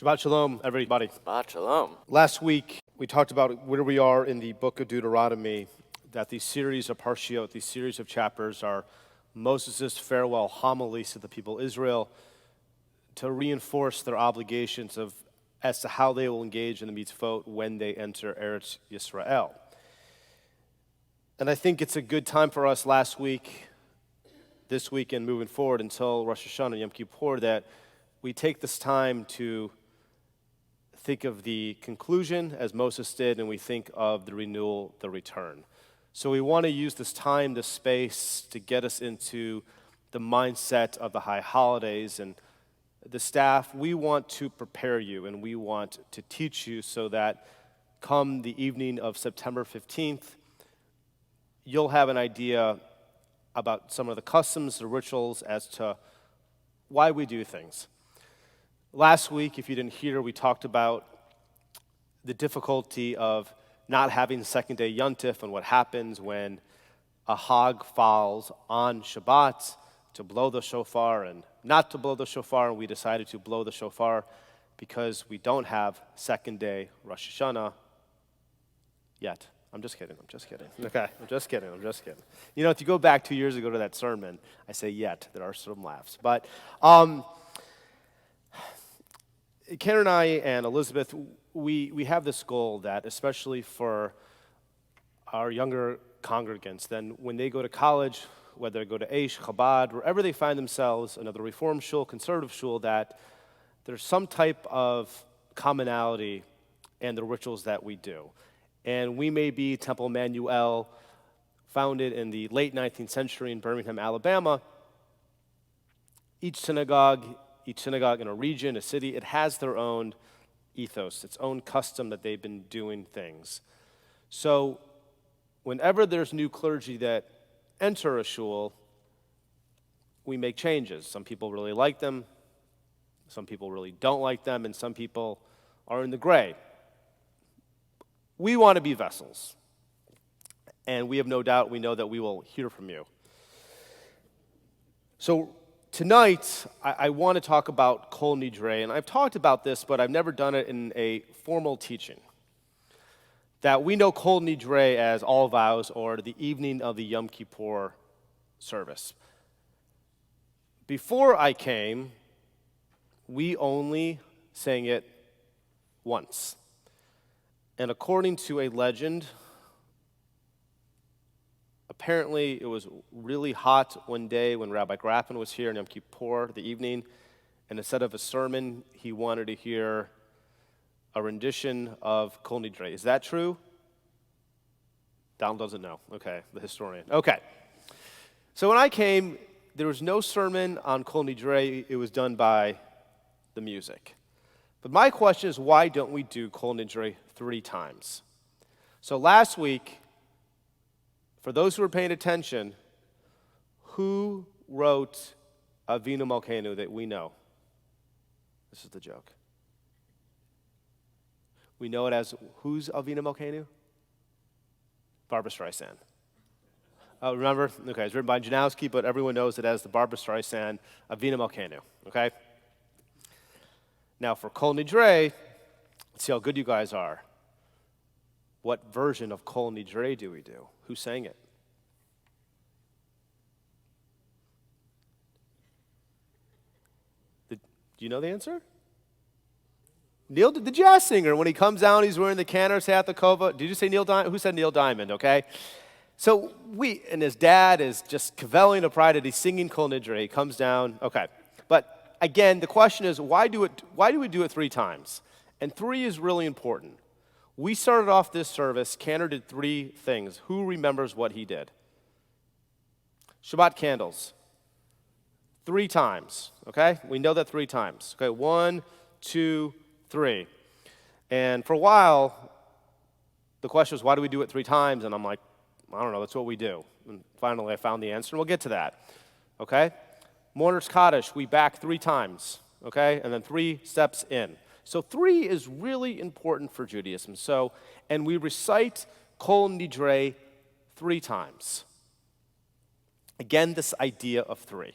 Shabbat Shalom, everybody. Shabbat Shalom. Last week, we talked about where we are in the book of Deuteronomy, that these series of parshiot, these series of chapters are Moses' farewell homilies to the people of Israel to reinforce their obligations as to how they will engage in the mitzvot when they enter Eretz Yisrael. And I think it's a good time for us last week, this week, and moving forward until Rosh Hashanah and Yom Kippur that we take this time to think of the conclusion as Moses did, and we think of the renewal, the return. So we want to use this time, this space, to get us into the mindset of the high holidays. And the staff, we want to prepare you, and we want to teach you so that come the evening of September 15th, you'll have an idea about some of the customs, the rituals, as to why we do things. Last week, if you didn't hear, we talked about the difficulty of not having second day Yontif and what happens when a hog falls on Shabbat to blow the shofar and not to blow the shofar, and we decided to blow the shofar because we don't have second day Rosh Hashanah yet. I'm just kidding. Okay, I'm just kidding. You know, if you go back 2 years ago to that sermon, I say yet. There are some laughs. But Ken and I and Elizabeth, we have this goal that, especially for our younger congregants, then when they go to college, whether they go to Aish, Chabad, wherever they find themselves, another Reform shul, conservative shul, that there's some type of commonality in the rituals that we do. And we may be Temple Emanu-El, founded in the late 19th century in Birmingham, Alabama. Each synagogue in a region, a city, it has their own ethos, its own custom that they've been doing things. So whenever there's new clergy that enter a shul, we make changes. Some people really like them, some people really don't like them, and some people are in the gray. We want to be vessels, and we have no doubt, we know that we will hear from you. So tonight, I want to talk about Kol Nidre, and I've talked about this, but I've never done it in a formal teaching. That we know Kol Nidre as all vows, or the evening of the Yom Kippur service. Before I came, we only sang it once. And according to a legend, apparently it was really hot one day when Rabbi Graffin was here in Yom Kippur, the evening, and instead of a sermon, he wanted to hear a rendition of Kol Nidre. Is that true? Donald doesn't know. Okay, the historian. Okay. So when I came, there was no sermon on Kol Nidre. It was done by the music. But my question is, why don't we do Kol Nidre 3 times? So last week, for those who were paying attention, who wrote Avinu Malkeinu that we know? This is the joke. We know it as, who's Avinu Malkeinu? Barbra Streisand. Remember? Okay, it's written by Janowski, but everyone knows it as the Barbra Streisand Avinu Malkeinu. Okay? Now for Kol Nidre, let's see how good you guys are. What version of Kol Nidre do we do? Who sang it? Do you know the answer? Neil, the jazz singer. When he comes down, he's wearing the cantor's hat, the kova. Did you say Neil Diamond? Who said Neil Diamond? Okay. So and his dad is just cavelling of pride that he's singing Kol Nidre. He comes down. Okay. But again, the question is, why do we do it 3 times? And 3 is really important. We started off this service, Cantor did 3 things. Who remembers what he did? Shabbat candles. 3 times, okay? We know that 3 times. Okay, 1, 2, 3. And for a while, the question was, why do we do it 3 times? And I'm like, I don't know, that's what we do. And finally, I found the answer, and we'll get to that, okay? Mourner's Kaddish, we back 3 times, okay? And then 3 steps in. So 3 is really important for Judaism. So, and we recite Kol Nidre 3 times. Again, this idea of 3.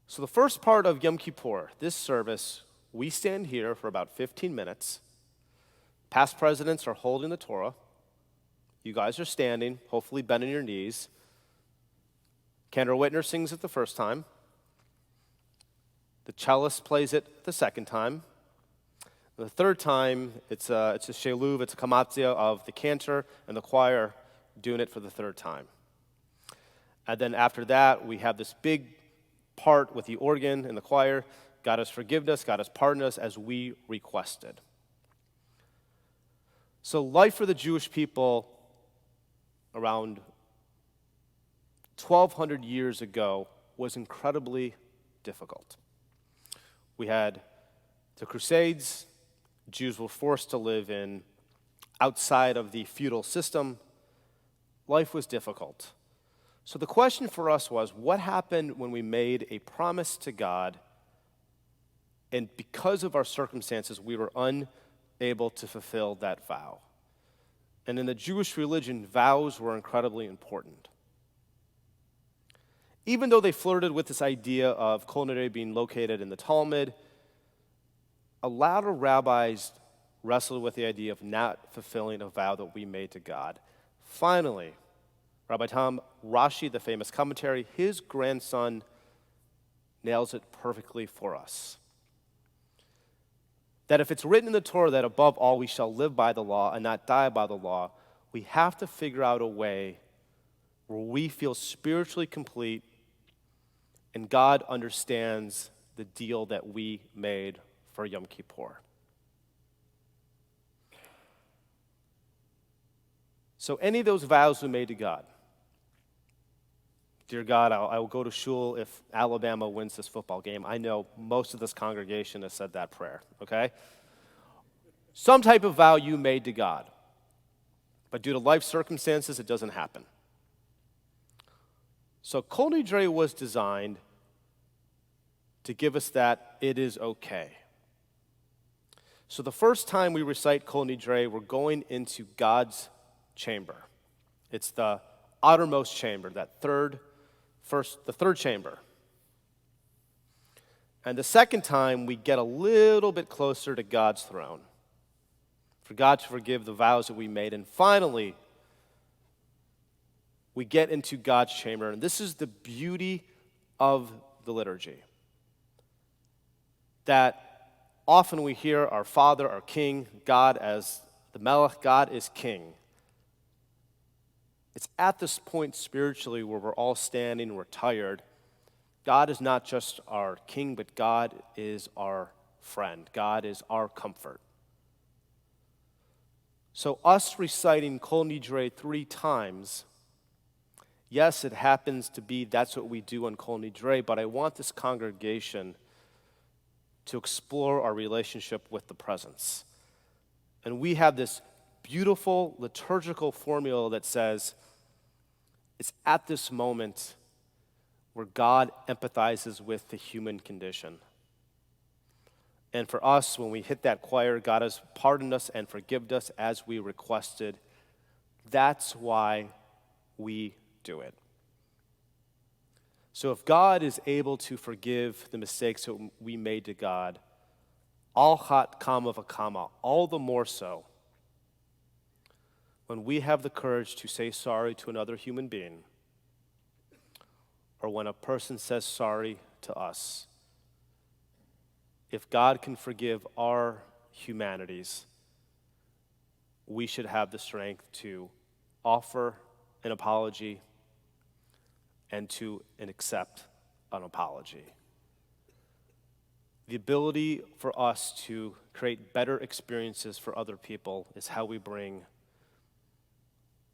So the first part of Yom Kippur, this service, we stand here for about 15 minutes. Past presidents are holding the Torah. You guys are standing, hopefully bending your knees. Kendra Whitner sings it the first time. The cellist plays it the second time. The third time, it's a sheluv, it's a kamatzia of the cantor and the choir doing it for the third time. And then after that, we have this big part with the organ and the choir. God has forgiven us, God has pardoned us as we requested. So life for the Jewish people around 1,200 years ago was incredibly difficult. We had the Crusades. Jews were forced to live outside of the feudal system. Life was difficult. So the question for us was, what happened when we made a promise to God, and because of our circumstances, we were unable to fulfill that vow? And in the Jewish religion, vows were incredibly important. Even though they flirted with this idea of Kol Nidrei being located in the Talmud, a lot of rabbis wrestled with the idea of not fulfilling a vow that we made to God. Finally, Rabbi Tom Rashi, the famous commentary, his grandson nails it perfectly for us. That if it's written in the Torah that above all we shall live by the law and not die by the law, we have to figure out a way where we feel spiritually complete and God understands the deal that we made for Yom Kippur. So any of those vows we made to God, dear God, I will go to shul if Alabama wins this football game. I know most of this congregation has said that prayer, okay? Some type of vow you made to God, but due to life circumstances, it doesn't happen. So Kol Nidrei was designed to give us that it is okay. So the first time we recite Kol Nidrei, we're going into God's chamber. It's the outermost chamber, the third chamber. And the second time, we get a little bit closer to God's throne, for God to forgive the vows that we made. And finally, we get into God's chamber. And this is the beauty of the liturgy, that often we hear our Father, our King, God as the Melech, God is King. It's at this point spiritually where we're all standing, we're tired. God is not just our King, but God is our friend. God is our comfort. So us reciting Kol Nidrei 3 times, yes, it happens to be that's what we do on Kol Nidrei, but I want this congregation to explore our relationship with the presence. And we have this beautiful liturgical formula that says it's at this moment where God empathizes with the human condition. And for us, when we hit that choir, God has pardoned us and forgiven us as we requested. That's why we do it. So if God is able to forgive the mistakes that we made to God, al chat kama v'kama, all the more so when we have the courage to say sorry to another human being, or when a person says sorry to us. If God can forgive our humanities, we should have the strength to offer an apology and to accept an apology. The ability for us to create better experiences for other people is how we bring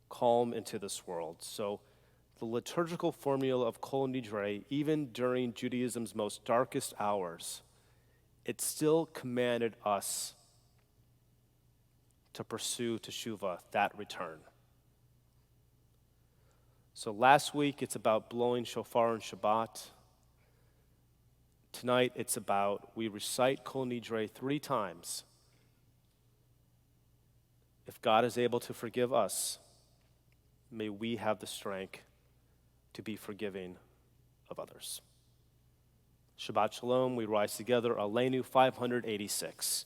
calm into this world. So the liturgical formula of Kol Nidrei, even during Judaism's most darkest hours, it still commanded us to pursue teshuvah, that return. So last week, it's about blowing shofar on Shabbat. Tonight, it's about we recite Kol Nidrei 3 times. If God is able to forgive us, may we have the strength to be forgiving of others. Shabbat Shalom. We rise together. Aleinu 586.